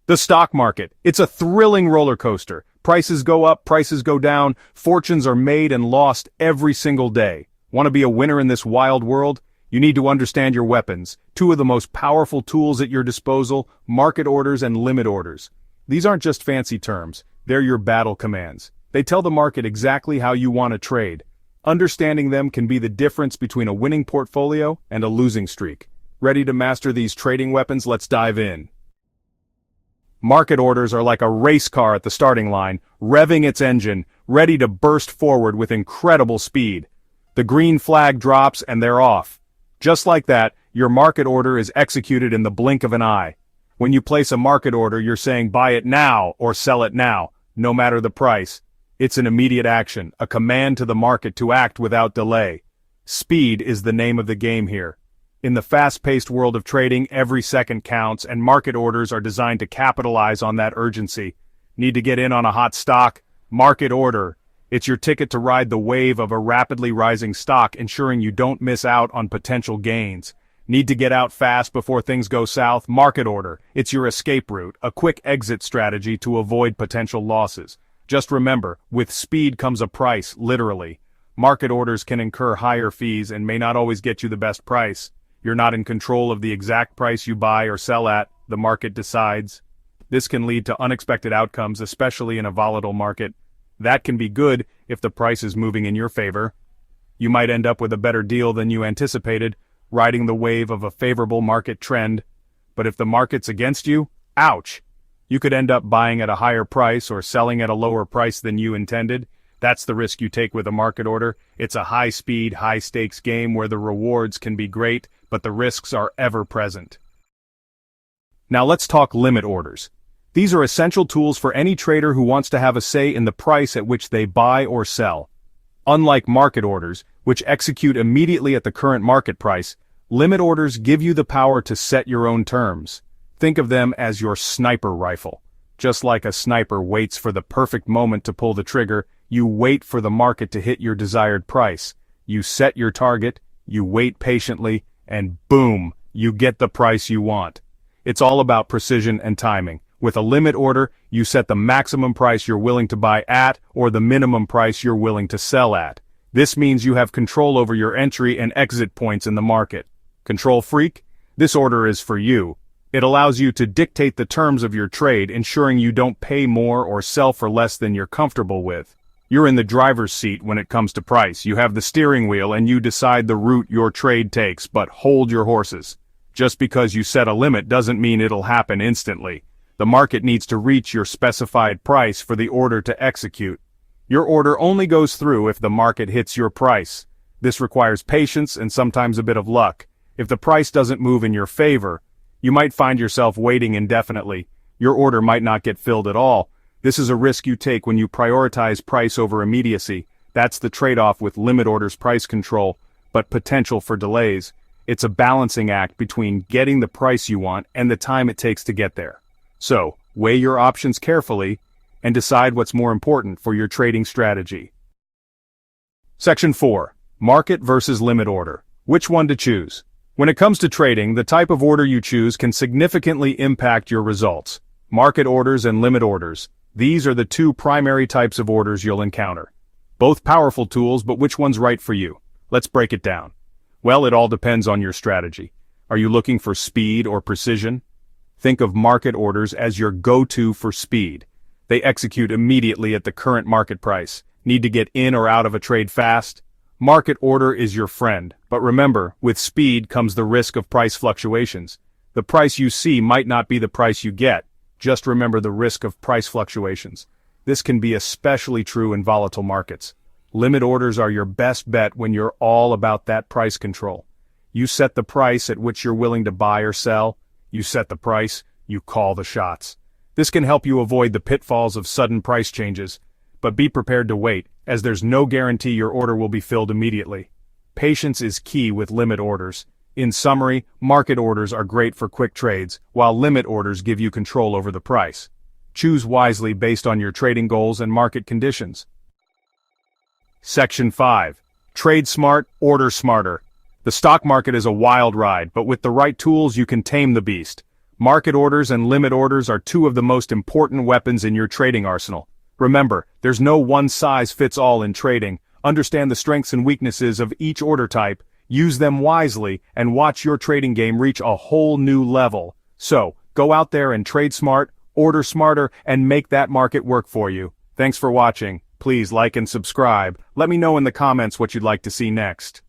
The stock market. It's a thrilling roller coaster. Prices go up, prices go down, fortunes are made and lost every single day. Want to be a winner in this wild world? You need to understand your weapons. Two of the most powerful tools at your disposal, market orders and limit orders. These aren't just fancy terms, they're your battle commands. They tell the market exactly how you want to trade. Understanding them can be the difference between a winning portfolio and a losing streak. Ready to master these trading weapons? Let's dive in. Market orders are like a race car at the starting line, revving its engine, ready to burst forward with incredible speed. The green flag drops and they're off. Just like that, your market order is executed in the blink of an eye. When you place a market order, you're saying buy it now or sell it now, no matter the price. It's an immediate action, a command to the market to act without delay. Speed is the name of the game here. In the fast-paced world of trading, every second counts, and market orders are designed to capitalize on that urgency. Need to get in on a hot stock? Market order. It's your ticket to ride the wave of a rapidly rising stock, ensuring you don't miss out on potential gains. Need to get out fast before things go south? Market order. It's your escape route, a quick exit strategy to avoid potential losses. Just remember, with speed comes a price, literally. Market orders can incur higher fees and may not always get you the best price. You're not in control of the exact price you buy or sell at, the market decides. This can lead to unexpected outcomes, especially in a volatile market. That can be good if the price is moving in your favor. You might end up with a better deal than you anticipated, riding the wave of a favorable market trend. But if the market's against you, ouch! You could end up buying at a higher price or selling at a lower price than you intended. That's the risk you take with a market order. It's a high-speed, high-stakes game where the rewards can be great, but the risks are ever present. Now let's talk limit orders. These are essential tools for any trader who wants to have a say in the price at which they buy or sell. Unlike market orders, which execute immediately at the current market price, limit orders give you the power to set your own terms. Think of them as your sniper rifle. Just like a sniper waits for the perfect moment to pull the trigger, you wait for the market to hit your desired price. You set your target, you wait patiently, and boom, you get the price you want. It's all about precision and timing. With a limit order, you set the maximum price you're willing to buy at or the minimum price you're willing to sell at. This means you have control over your entry and exit points in the market. Control freak? This order is for you. It allows you to dictate the terms of your trade, ensuring you don't pay more or sell for less than you're comfortable with. You're in the driver's seat when it comes to price. You have the steering wheel and you decide the route your trade takes, but hold your horses. Just because you set a limit doesn't mean it'll happen instantly. The market needs to reach your specified price for the order to execute. Your order only goes through if the market hits your price. This requires patience and sometimes a bit of luck. If the price doesn't move in your favor, you might find yourself waiting indefinitely. Your order might not get filled at all. This is a risk you take when you prioritize price over immediacy. That's the trade-off with limit orders price control, but potential for delays. It's a balancing act between getting the price you want and the time it takes to get there. So, weigh your options carefully and decide what's more important for your trading strategy. Section 4. Market versus limit order. Which one to choose? When it comes to trading, the type of order you choose can significantly impact your results. Market orders and limit orders. These are the two primary types of orders you'll encounter. Both powerful tools, but which one's right for you? Let's break it down. Well, it all depends on your strategy. Are you looking for speed or precision? Think of market orders as your go-to for speed. They execute immediately at the current market price. Need to get in or out of a trade fast? Market order is your friend, but remember, with speed comes the risk of price fluctuations. The price you see might not be the price you get. Just remember the risk of price fluctuations. This can be especially true in volatile markets. Limit orders are your best bet when you're all about that price control. You set the price at which you're willing to buy or sell. You set the price, you call the shots. This can help you avoid the pitfalls of sudden price changes. But be prepared to wait, as there's no guarantee your order will be filled immediately. Patience is key with limit orders. In summary, market orders are great for quick trades, while limit orders give you control over the price. Choose wisely based on your trading goals and market conditions. Section 5. Trade smart, order smarter. The stock market is a wild ride, but with the right tools you can tame the beast. Market orders and limit orders are two of the most important weapons in your trading arsenal. Remember, there's no one-size-fits-all in trading. Understand the strengths and weaknesses of each order type, use them wisely, and watch your trading game reach a whole new level. So, go out there and trade smart, order smarter, and make that market work for you. Thanks for watching. Please like and subscribe. Let me know in the comments what you'd like to see next.